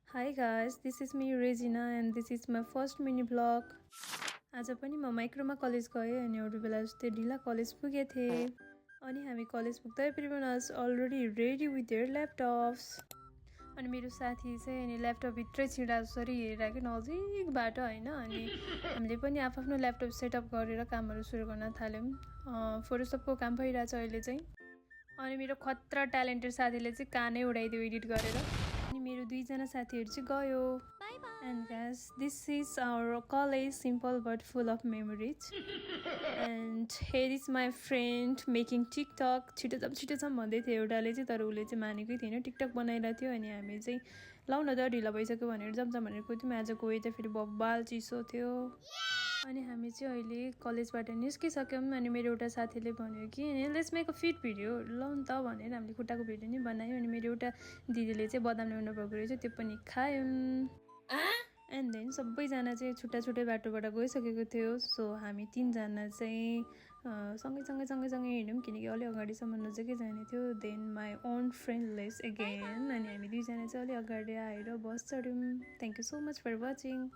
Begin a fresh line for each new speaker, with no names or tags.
Hi guys, this is me Regina and this is my first mini vlog. आज पनि म माइक्रोमा college गएँ अनि अरू बेला जस्तै ढिला कलेज पुगेँ थिएँ अनि हामी कलेज पुग्दा everyone was already ready with their laptops. अनि मेरो साथी चाहिँ अनि ल्यापटप भित्रै छिडा जसरी हेरिरहेको नजिक बाटो हैन अनि हामीले पनि आफ्नो ल्यापटप सेटअप गरेर कामहरु सुरु गर्न थाल्यौं फोटोशपको काम भइरहेछ अहिले चाहिँ अनि मेरो खतरा ट्यालेन्टेड साथीले चाहिँ कानै उडाइदियो एडिट गरेर अनि मेरो दुई जना साथीहरु चाहिँ गयो and guys this is our college simple but full of memories and here is my friend making TikTok छिटो जाम भन्दै थियो एउटाले चाहिँ तर उले चाहिँ मानेकै थिएन टिकटक बनाइरहेको थियो अनि हामी चाहिँ लाउ न त ढिला भइसक्यो भनेर जाम भनेर कुद्यौं आजको वेदर फेरि बब्बाल चिसो थियो अनि हामी चाहिँ अहिले कलेजबाट निस्किसक्यौं अनि मेरो एउटा साथीले भन्यो कि let's make a fit video ल नि त भनेर हामीले खुट्टाको भिडियो नि बनायौं अनि मेरो एउटा दिदीले चाहिँ बदाम ल्याउनु भएको रहेछ त्यो पनि खायौं एन्ड देन सबैजना चाहिँ छुट्टै बाटोबाट गइसकेको थियो सो हामी तीन जना चाहिँ सँगै हिँड्यौं किनकि अलि अगाडिसम्म नजिकै जाने थियो then my own friend less again अनि हामी दुई जना चाहिँ अलि अगाडि आएर बस चढ्यौं thank you so much for watching